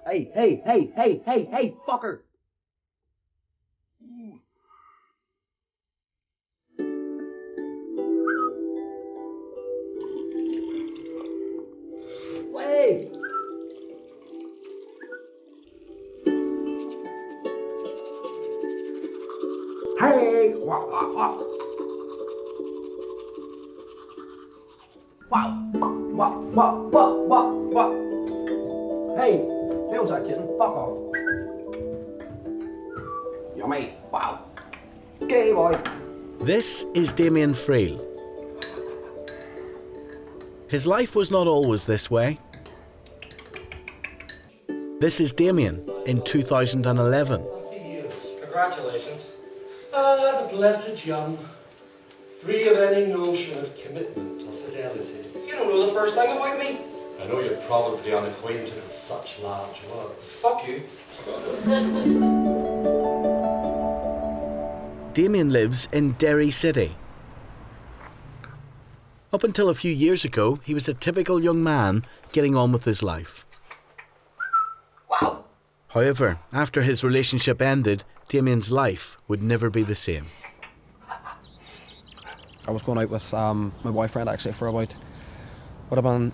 Hey, fucker! Wait! Hey! Wow! Hey! Who's that kitten? Fuck off! Yummy! Wow! Gay boy! This is Damian Friel. His life was not always this way. This is Damian in 2011. Congratulations. Ah, the blessed young. Free of any notion of commitment or fidelity. You don't know the first thing about me. I know you're probably unacquainted with such large words. Fuck you. Damian lives in Derry City. Up until a few years ago, he was a typical young man getting on with his life. Wow! However, after his relationship ended, Damian's life would never be the same. I was going out with my boyfriend actually for about, would have been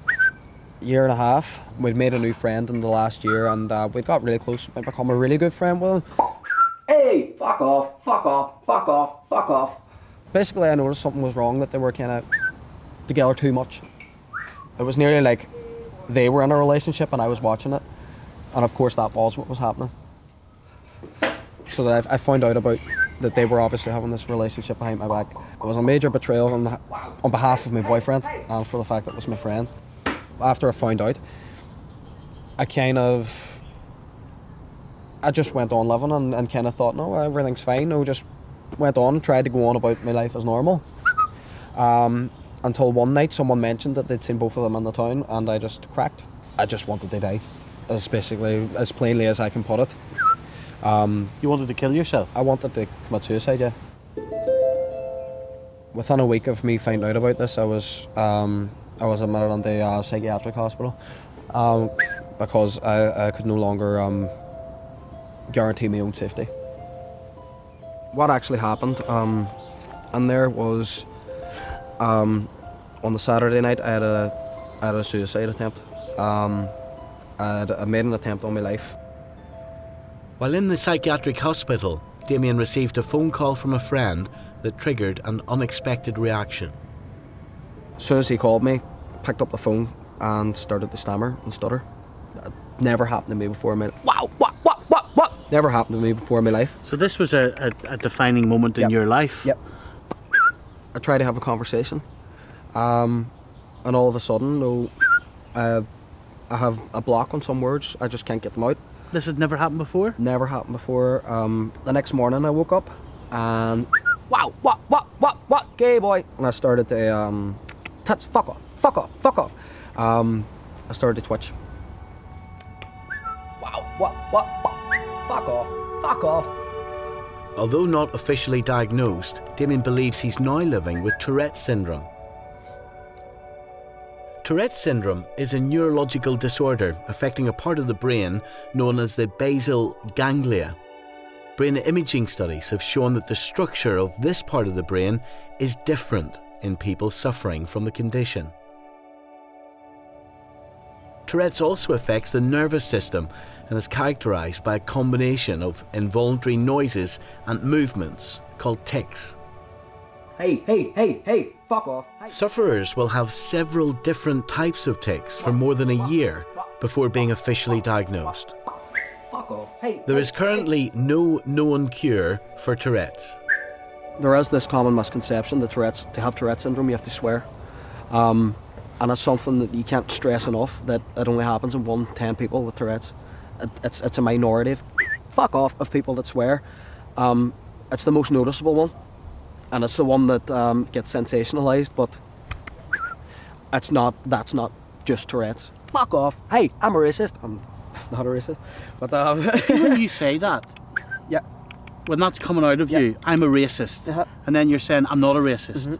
a year and a half. We'd made a new friend in the last year and we'd got really close. I'd become a really good friend with him. Hey! Fuck off! Fuck off! Fuck off! Fuck off! Basically I noticed something was wrong, that they were kind of together too much. It was nearly like they were in a relationship and I was watching it. And of course that was what was happening. So that I found out about that they were obviously having this relationship behind my back. It was a major betrayal on behalf of my boyfriend and for the fact that it was my friend. After I found out, I just went on living and kind of thought, no, everything's fine. No, just went on and tried to go on about my life as normal. Until one night someone mentioned that they'd seen both of them in the town and I just cracked. I just wanted to die, as plainly as I can put it. You wanted to kill yourself? I wanted to commit suicide, yeah. Within a week of me finding out about this, I was admitted into a psychiatric hospital because I could no longer guarantee my own safety. What actually happened and there was on the Saturday night I had a suicide attempt. I made an attempt on my life. While in the psychiatric hospital, Damian received a phone call from a friend that triggered an unexpected reaction. As soon as he called me, I picked up the phone and started to stammer and stutter. That never happened to me before in my life. Wow, what? Never happened to me before in my life. So this was a defining moment in your life? Yep. I tried to have a conversation, and all of a sudden, I have a block on some words. I just can't get them out. This had never happened before? Never happened before. The next morning I woke up and wow, what, gay boy. And I started to, tits, fuck off. I started to twitch. Wow, what, fuck off. Although not officially diagnosed, Damian believes he's now living with Tourette syndrome. Tourette syndrome is a neurological disorder affecting a part of the brain known as the basal ganglia. Brain imaging studies have shown that the structure of this part of the brain is different in people suffering from the condition. Tourette's also affects the nervous system and is characterized by a combination of involuntary noises and movements called tics. Hey, fuck off. Hey. Sufferers will have several different types of tics for more than a year before being officially diagnosed. Fuck off. Hey. There is currently no known cure for Tourette's. There is this common misconception that to have Tourette syndrome you have to swear. And it's something that you can't stress enough, that it only happens in 1 in 10 people with Tourette's. It's a minority of people that swear. It's the most noticeable one. And it's the one that gets sensationalized, but that's not just Tourette's. Fuck off. Hey, I'm a racist. I'm not a racist. But See, when you say that, yeah, when that's coming out of you, I'm a racist, and then you're saying I'm not a racist.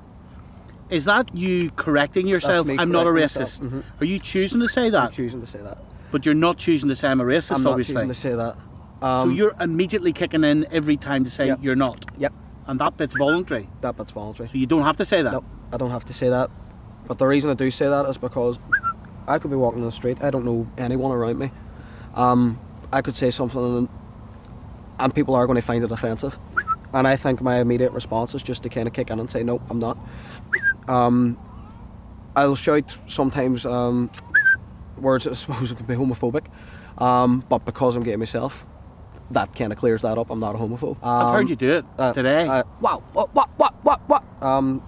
Is that you correcting yourself? I'm not a racist. Are you choosing to say that? I'm choosing to say that. But you're not choosing to say I'm a racist, I'm not obviously. choosing to say that. So you're immediately kicking in every time to say Yep. you're not. Yep, And that bit's voluntary. that bit's voluntary. So you don't have to say that. No, I don't have to say that. But the reason I do say that is because I could be walking in the street, I don't know anyone around me. I could say something and people are going to find it offensive. And I think my immediate response is just to kind of kick in and say, no, I'm not. I'll shout sometimes words that I suppose could be homophobic, but because I'm gay myself, that kind of clears that up. I'm not a homophobe. I've heard you do it today. Wow, what?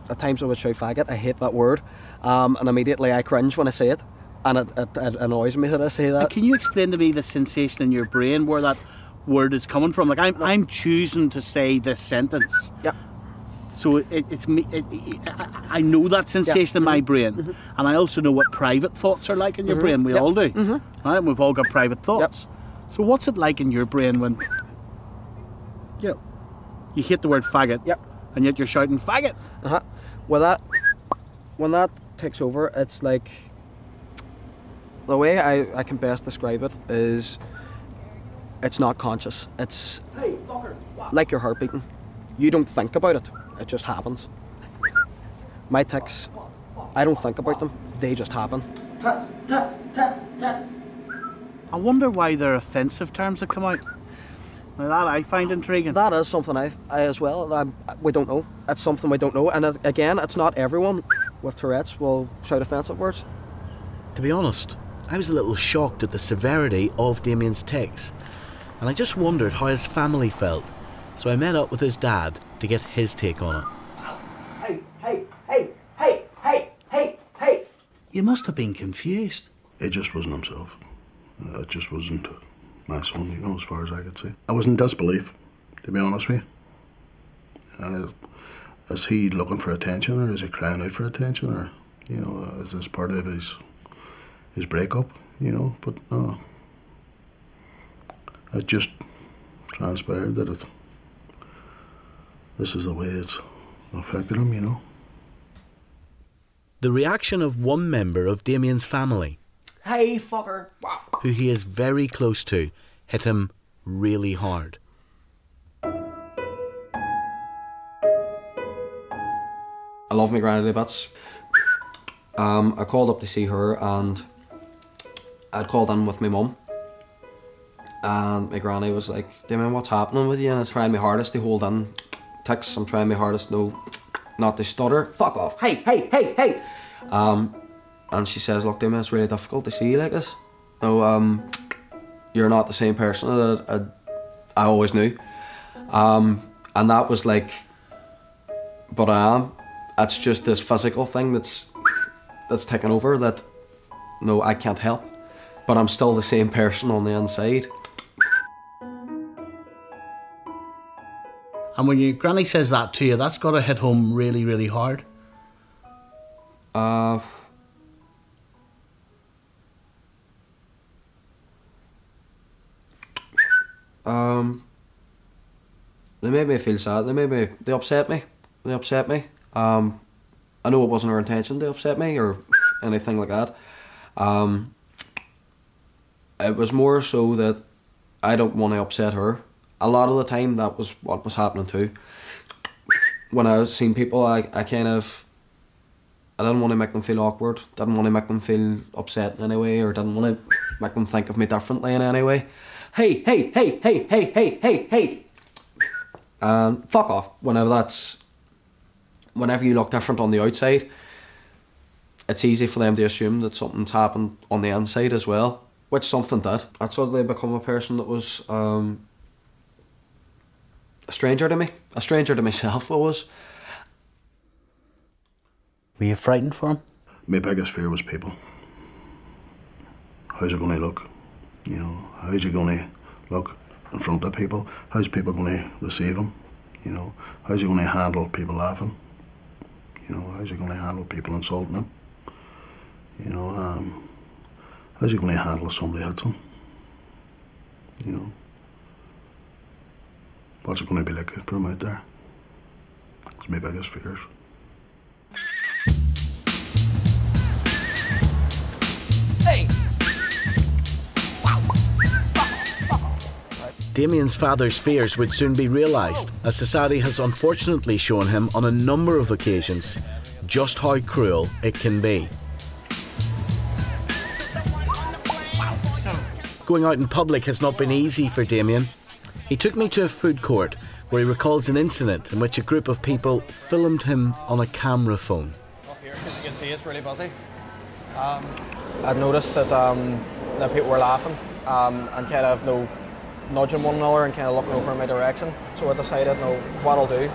At times I would shout faggot. I hate that word, and immediately I cringe when I say it, and it annoys me that I say that. Can you explain to me the sensation in your brain where that word is coming from? Like I'm choosing to say this sentence. Yeah. So it's me. I know that sensation in my brain, and I also know what private thoughts are like in your brain. We all do, right? We've all got private thoughts. So what's it like in your brain when you hate the word faggot, and yet you're shouting faggot? Well, when that takes over, it's like the way I can best describe it is it's not conscious. It's Hey, fucker. Wow. like your heart beating. You don't think about it. It just happens. My tics, I don't think about them. They just happen. Tats, tats, tats, tats. I wonder why they're offensive terms that come out. Now that I find intriguing. That is something I as well. We don't know. It's something we don't know. And again, it's not everyone with Tourette's will shout offensive words. To be honest, I was a little shocked at the severity of Damian's tics, and I just wondered how his family felt. So I met up with his dad to get his take on it. Hey, hey, hey, hey, hey, hey, hey. You must have been confused. It just wasn't himself. It just wasn't my son, as far as I could see. I was in disbelief, to be honest with you. Is he looking for attention, or is he crying out for attention, or, is this part of his breakup, But no. It just transpired that this is the way it's affected him, The reaction of one member of Damian's family, Hey, fucker. Wow. who he is very close to, hit him really hard. I love my granny bits. I called up to see her, and I'd called in with my mum. And my granny was like, Damian, what's happening with you? And I'm trying my hardest to hold in tics. I'm trying my hardest not to stutter. Fuck off. Hey, hey, hey, hey. And she says, look, Damian, it's really difficult to see you like this. No, you're not the same person that I always knew. And that was like, but I am. It's just this physical thing that's taken over that, no, I can't help. But I'm still the same person on the inside. And when your granny says that to you, that's got to hit home really, really hard. They made me feel sad. They upset me. I know it wasn't her intention to upset me or anything like that. It was more so that I don't want to upset her. A lot of the time that was what was happening too. When I was seeing people, I didn't want to make them feel awkward, didn't want to make them feel upset in any way, or didn't want to make them think of me differently in any way. Hey, hey, hey, hey, hey, hey, hey, hey. Fuck off. Whenever you look different on the outside, it's easy for them to assume that something's happened on the inside as well, which something did. I'd suddenly become a person that was a stranger to me, a stranger to myself I was. Were you frightened for him? My biggest fear was people. How's it going to look? How's he going to look in front of people? How's people going to receive him? How's he going to handle people laughing? How's he going to handle people insulting him? How's he going to handle if somebody hits him? What's it going to be like for him out there? It's my biggest fears. Hey. Damian's father's fears would soon be realised, as society has unfortunately shown him on a number of occasions just how cruel it can be. Going out in public has not been easy for Damian. He took me to a food court where he recalls an incident in which a group of people filmed him on a camera phone. Up here, as you can see, it's really busy. I'd noticed that people were laughing and kind of nudging one another and kind of looking over in my direction. So I decided, what I'll do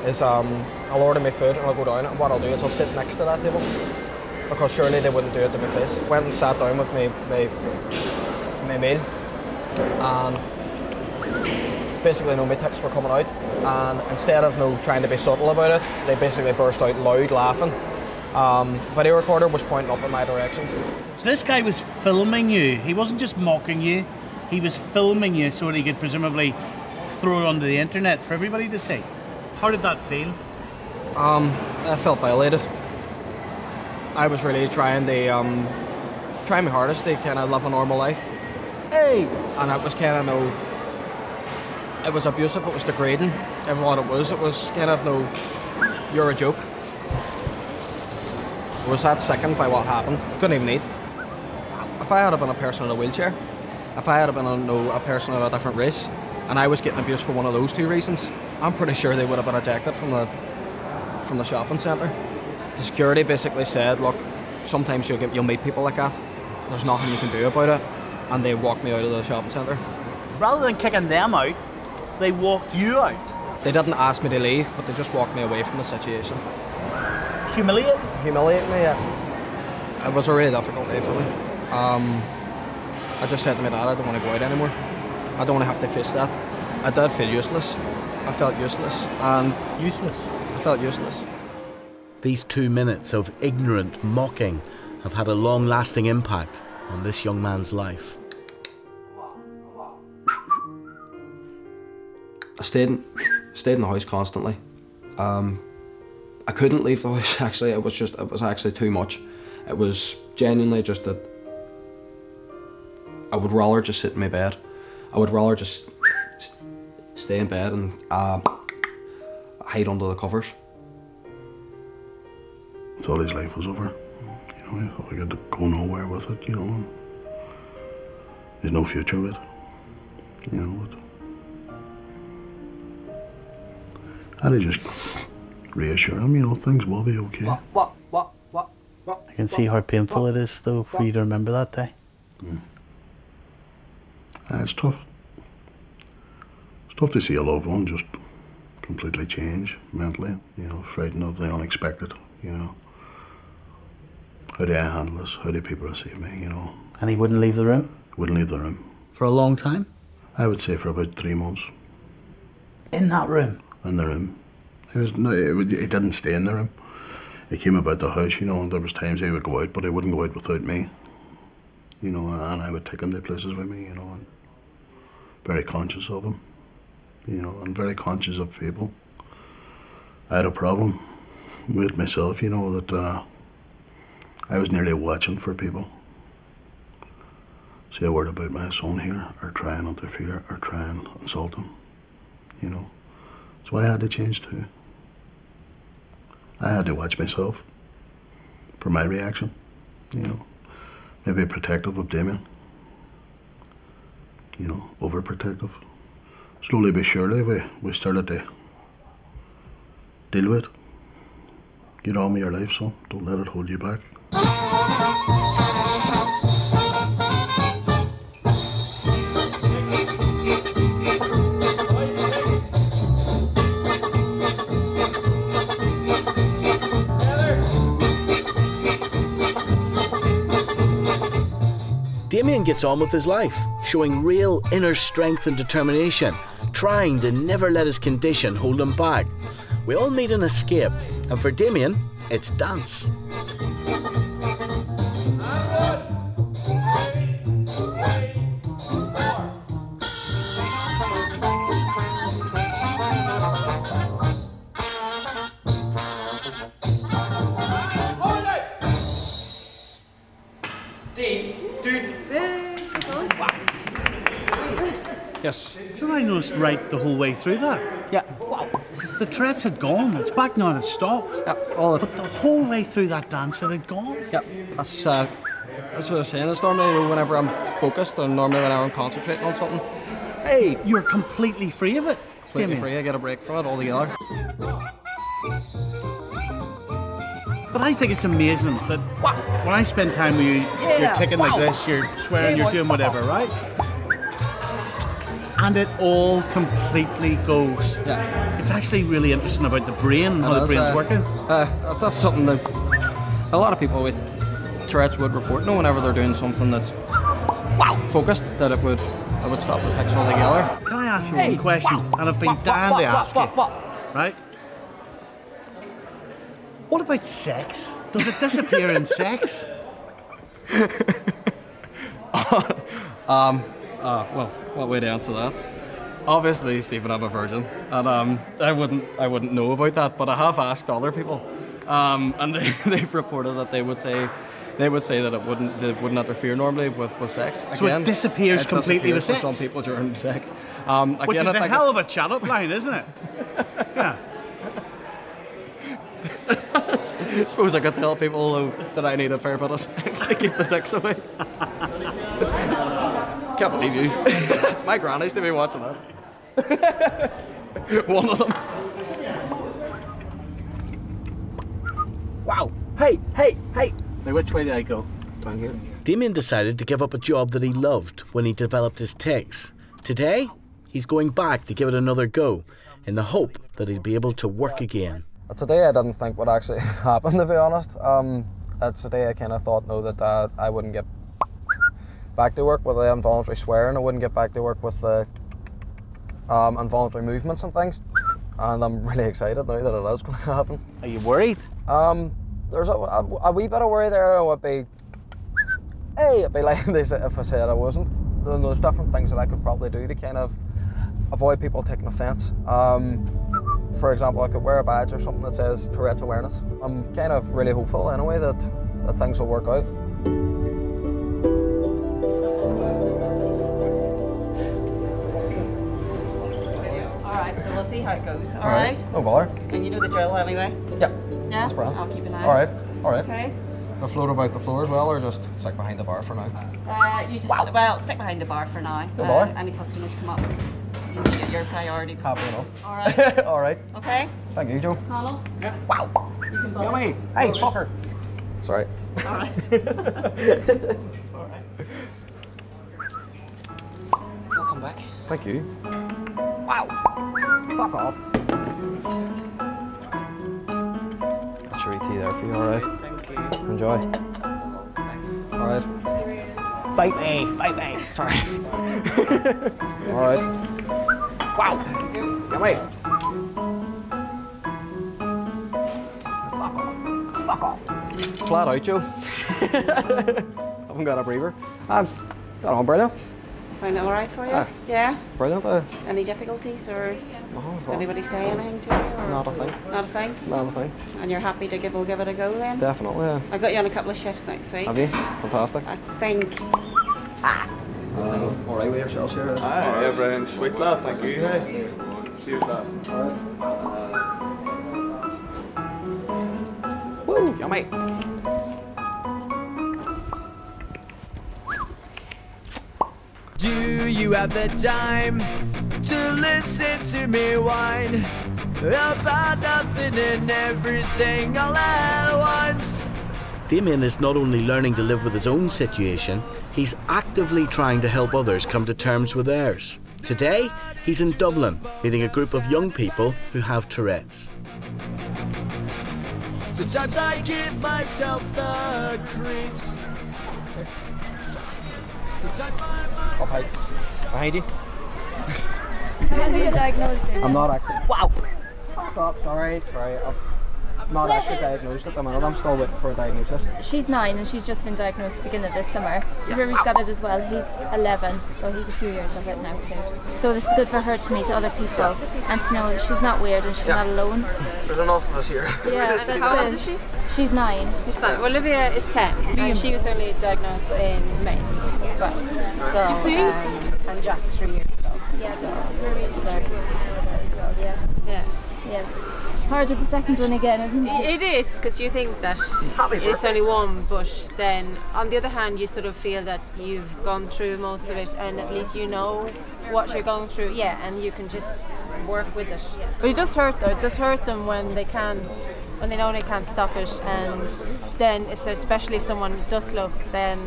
is I'll order my food and I'll go down, and what I'll do is I'll sit next to that table, because surely they wouldn't do it to my face. Went and sat down with my meal, and basically my tics were coming out, and instead of trying to be subtle about it, they basically burst out loud laughing. Video recorder was pointing up in my direction. So this guy was filming you. He wasn't just mocking you, he was filming you so that he could presumably throw it onto the internet for everybody to see. How did that feel? I felt violated. I was really trying my hardest to kind of live a normal life. Hey! And it was kind of it was abusive, it was degrading. And what it was kind of you're a joke. I was that sickened by what happened. Couldn't even eat. If I had been a person in a wheelchair, if I had been a person of a different race, and I was getting abused for one of those two reasons, I'm pretty sure they would have been ejected from the shopping centre. The security basically said, look, sometimes you'll meet people like that. There's nothing you can do about it, and they walked me out of the shopping centre. Rather than kicking them out, they walked you out. They didn't ask me to leave, but they just walked me away from the situation. Humiliate me, yeah. It was a really difficult day for me. I just said to my dad, I don't want to go out anymore. I don't want to have to face that. I did feel useless. I felt useless. Useless? I felt useless. These 2 minutes of ignorant mocking have had a long-lasting impact on this young man's life. I stayed in the house constantly. I couldn't leave the house, actually. It was actually too much. It was genuinely just that I would rather just sit in my bed. I would rather just stay in bed and hide under the covers. Thought his life was over. He thought he could go nowhere with it, There's no future with it, And I just reassure him, things will be okay. What? I can see how painful it is, though, for you to remember that day. It's tough. It's tough to see a loved one just completely change mentally, frightened of the unexpected, How do I handle this? How do people receive me, And he wouldn't leave the room? Wouldn't leave the room. For a long time? I would say for about 3 months. In that room? In the room. He didn't stay in the room. He came about the house, and there was times he would go out, but he wouldn't go out without me. And I would take him to places with me, and very conscious of him, and very conscious of people. I had a problem with myself, that I was nearly watching for people. Say a word about my son here, or try and interfere, or try and insult him, So I had to change too. I had to watch myself for my reaction, Maybe protective of Damian, overprotective. Slowly but surely we started to deal with it. Get on with your life, son. Don't let it hold you back. Damian gets on with his life, showing real inner strength and determination, trying to never let his condition hold him back. We all need an escape, and for Damian, it's dance. Yes. So I noticed right the whole way through that. Yeah. Wow. The Tourette's had gone. It's back now and it's stopped. Yeah. All But the whole way through that dance it had gone. Yeah. That's what I'm saying. It's normally whenever I'm focused and normally whenever I'm concentrating on something. Hey. You're completely free of it. Completely free. I get a break from it altogether. But I think it's amazing that when I spend time with you, you're ticking like this, you're swearing, you're doing whatever, right? And it all completely goes. Yeah. It's actually really interesting about the brain, how the brain's working. That's something that a lot of people with Tourette's would report. No, whenever they're doing something that's focused, that it would stop the tics altogether. Can I ask you one question? And I've been dying to ask you. Right? What about sex? Does it disappear in sex? Well, what way to answer that? Obviously, Stephen, I'm a virgin, and I wouldn't know about that. But I have asked other people, and they've reported that they would say that it wouldn't interfere normally with sex. So it disappears completely with sex? For some people during sex. Which is a hell of a chat-up line, isn't it? Yeah. I suppose I could tell people that I need a fair bit of sex to keep the tics away. Can't believe you. My granny's to be watching that. One of them. Wow. Hey. Now, which way did I go? Down here. Damian decided to give up a job that he loved when he developed his tics. Today, he's going back to give it another go in the hope that he'll be able to work again. Today I didn't think would actually happen, to be honest. Today I kind of thought, that I wouldn't get back to work with the involuntary swearing. I wouldn't get back to work with the involuntary movements and things. And I'm really excited now that it is going to happen. Are you worried? There's a wee bit of worry there. It'd be like this if I said I wasn't. There's different things that I could probably do to kind of avoid people taking offence. For example, I could wear a badge or something that says Tourette's awareness. I'm kind of really hopeful anyway that things will work out. Alright, so we'll see how it goes, alright? No bother. And you know the drill anyway? Yep. Yeah? That's brilliant. I'll keep an eye. Alright. Okay. I'll float about the floor as well, or just stick behind the bar for now? You just, well, stick behind the bar for now. No bother. Any customers come up, you need to get your priorities. Happy enough. Alright. Alright. Okay? Thank you, Joe. Connell? Yeah. Wow. You can bother. Yummy. Hey, fucker. Sorry. Alright. It's alright. Welcome back. Thank you. Wow. Fuck off. That's your ET there for you, alright? Thank you. Enjoy. Alright. Fight me. Sorry. Alright. Wow. Yummy. Fuck off. Flat out, Joe. Haven't got a breather. Got on brilliant. Find it alright for you? Yeah? Brilliant. Any difficulties or No, did anybody say anything to you? Or Not a thing. Not a thing? Not a thing. And you're happy to give it a go then? Definitely, yeah. I've got you on a couple of shifts next week. Have you? Fantastic. I think. Alright with yourselves here. Aye, everything's sweet lad, thank you. Hey. Cheers lad. Woo, yummy. Do you have the time to listen to me whine about nothing and everything all at once? Damian is not only learning to live with his own situation, he's actively trying to help others come to terms with theirs. Today, he's in Dublin, meeting a group of young people who have Tourette's. Sometimes I give myself the creeps. Sometimes Up height. Behind you. When were you diagnosed in? I'm not actually. Wow! Stop, sorry. I'm not actually diagnosed at the minute. I'm still waiting for a diagnosis. She's 9 and she's just been diagnosed beginning of this summer. River's got it as well. He's 11, so he's a few years of it now too. So this is good for her to meet other people and to know she's not weird and she's not alone. There's enough of us here. Yeah, How old is she? She's 9. Olivia is 10 and she was only diagnosed in May as well. So, and Jack 3 years ago. Yeah, so we're really very close now with it as well, yeah. Yeah. Yeah. It's hard with the second one again, isn't it? It is, because you think that it's only one, but then on the other hand you sort of feel that you've gone through most of it and at least you know what you're going through, yeah, and you can just work with it. But it does hurt though, it does hurt them when they know they can't stop it, and then especially if someone does look, then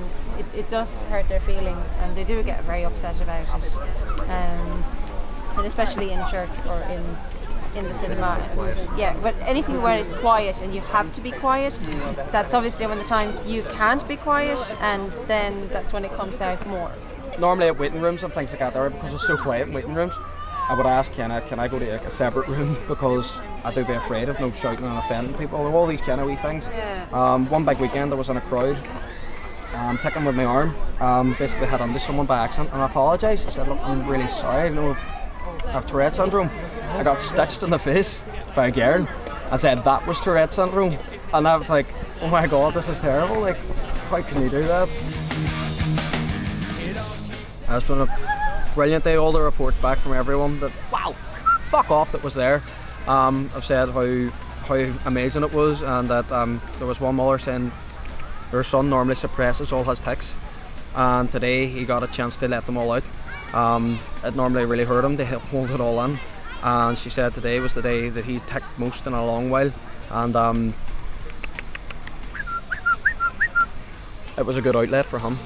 it does hurt their feelings and they do get very upset about it. And especially in church or in the cinema. Yeah, but anything where it's quiet and you have to be quiet, that's obviously when the times you can't be quiet, and then that's when it comes out more. Normally at waiting rooms and things like that there, because it's so quiet in waiting rooms, I would ask, can I go to a separate room, because I do be afraid of shouting and offending people. There are all these kind of wee things. Yeah. One big weekend I was in a crowd, ticking with my arm, basically hit onto someone by accident, and I apologised. I said, look, I'm really sorry, I know I have Tourette syndrome. I got stitched in the face by a girl. I said that was Tourette syndrome, and I was like, oh my god, this is terrible, like, how can you do that? It's been a brilliant day, all the reports back from everyone that, wow, fuck off, that was there. I've said how amazing it was, and that there was one mother saying her son normally suppresses all his tics, and today he got a chance to let them all out. It normally really hurt him to hold it all in, and she said today was the day that he ticked most in a long while, and it was a good outlet for him.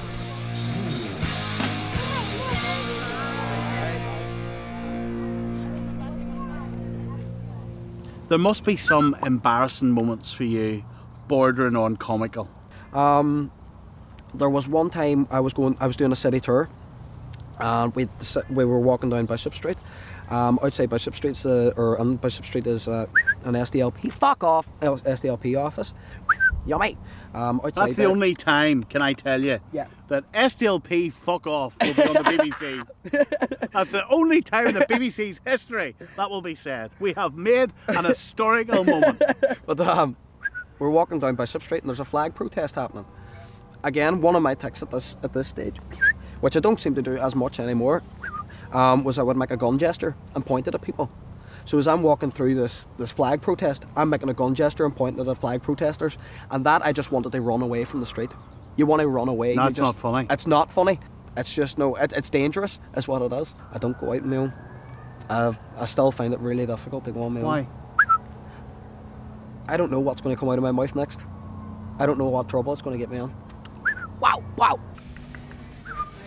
There must be some embarrassing moments for you, bordering on comical. There was one time I was doing a city tour, and we were walking down Bishop Street. Outside Bishop Street, or on Bishop Street is an SDLP. Fuck off! SDLP office. Yummy. That's the only time, can I tell you, that SDLP fuck off will be on the BBC. That's the only time in the BBC's history that will be said. We have made an historical moment. But we're walking down Bishop Street and there's a flag protest happening. Again, one of my tics at this stage, which I don't seem to do as much anymore, was I would make a gun gesture and point it at people. So as I'm walking through this flag protest, I'm making a gun gesture and pointing at flag protesters, and that I just wanted to run away from the street. You want to run away. No, it's not funny. It's not funny. It's just, no, it's dangerous, is what it is. I don't go out on my own. I still find it really difficult to go on my own. Why? I don't know what's going to come out of my mouth next. I don't know what trouble it's going to get me on. Wow, wow,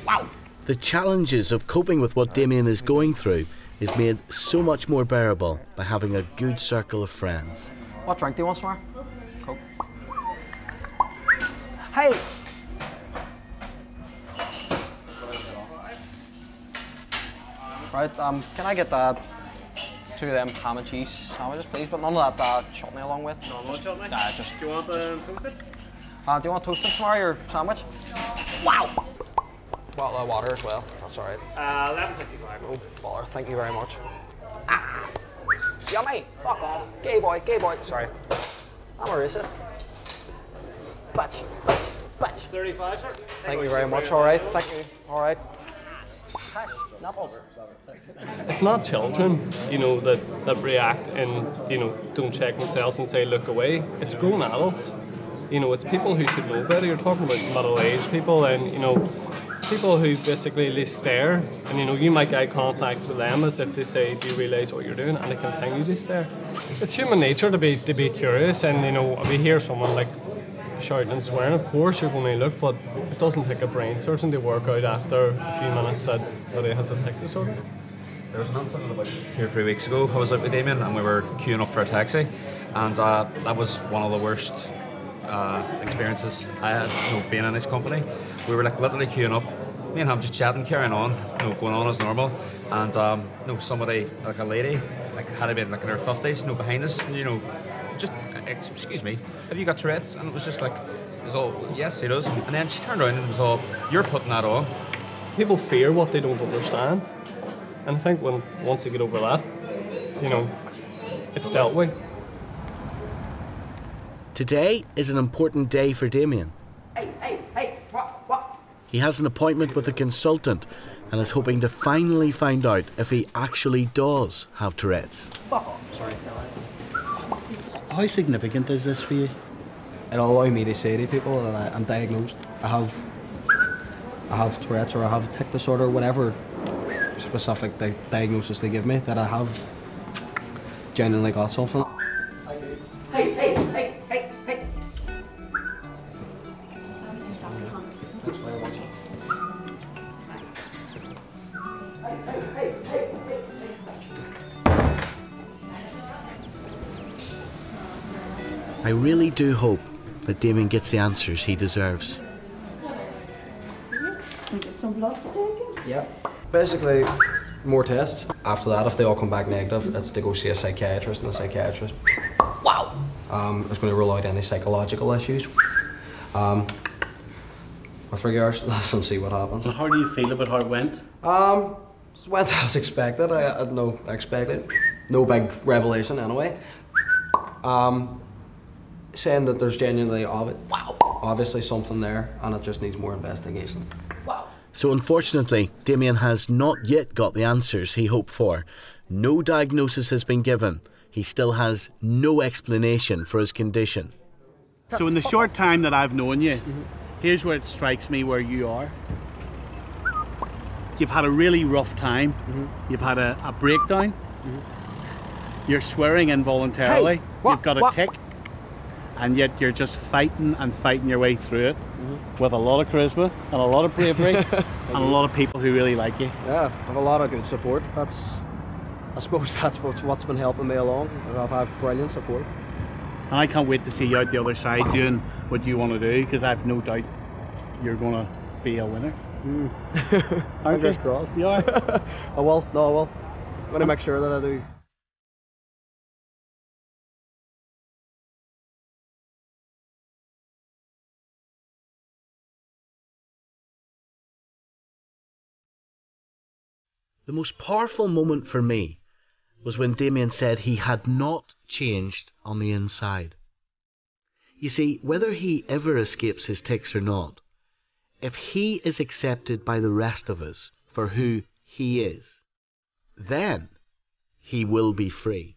wow. The challenges of coping with what Damian is going through is made so much more bearable by having a good circle of friends. What drink do you want, Smar? Coke. Hey! Right, can I get two of them ham and cheese sandwiches, please? But none of that chutney along with. No chutney? Just. Do you want toasted? Do you want toasted, Smar, or sandwich? Wow! Bottle of water as well. That's all right. 11.65. Oh, baller. Thank you very much. Ah. Yummy. Fuck off. Gay boy. Gay boy. Sorry. I'm a racist. Batch. 35, sir. Thank you very much. All right. Thank you. All right. Hash. Knuckles. It's not children, you know, that react and, you know, don't check themselves and say look away. It's grown adults. You know, it's people who should know better. You're talking about middle-aged people, and, you know, people who basically they stare, and you know, you make eye contact with them as if they say, do you realise what you're doing? And they continue to stare. It's human nature to be curious, and you know, if you hear someone like shouting and swearing, of course you're going to look, but it doesn't take a brain surgeon to work out after a few minutes that he has a tic disorder. There was an incident about 2 or 3 weeks ago. I was out with Damian and we were queuing up for a taxi, and that was one of the worst experiences I had, you know, being in his company. We were like literally queuing up, me and him just chatting, carrying on, you know, going on as normal, and you know, somebody, like a lady, like had to be like in her 50s, you know, behind us, you know, just, excuse me, have you got Tourette's? And it was just like, it was all, yes, he does. And then she turned around and it was all, you're putting that on. People fear what they don't understand, and I think once they get over that, you know, it's dealt with. Today is an important day for Damian. Hey, what? He has an appointment with a consultant, and is hoping to finally find out if he actually does have Tourette's. Fuck off, sorry. How significant is this for you? It'll allow me to say to people that I'm diagnosed. I have Tourette's, or I have tic disorder, whatever specific diagnosis they give me, that I have genuinely got something. Hey, hey, hey, hey, hey. I really do hope that Damian gets the answers he deserves. Can get some blood taken? Yeah. Basically, more tests. After that, if they all come back negative, it's to go see a psychiatrist, and the psychiatrist, wow, is going to rule out any psychological issues. With regards to this, and see what happens. So how do you feel about how it went? It went as expected. I had no expected, no big revelation anyway. Saying that there's genuinely obviously something there, and it just needs more investigation. So unfortunately, Damian has not yet got the answers he hoped for. No diagnosis has been given. He still has no explanation for his condition. So in the short time that I've known you, here's where it strikes me where you are. You've had a really rough time. You've had a breakdown. You're swearing involuntarily. Hey, you've got a tic. And yet you're just fighting and fighting your way through it with a lot of charisma and a lot of bravery and a lot of people who really like you. Yeah, I have a lot of good support. I suppose that's what's been helping me along. I've had brilliant support. And I can't wait to see you out the other side doing what you want to do, because I've no doubt you're going to be a winner. Fingers crossed. You are? I will. No, I will. I'm going to make sure that I do. The most powerful moment for me was when Damian said he had not changed on the inside. You see, whether he ever escapes his tics or not, if he is accepted by the rest of us for who he is, then he will be free.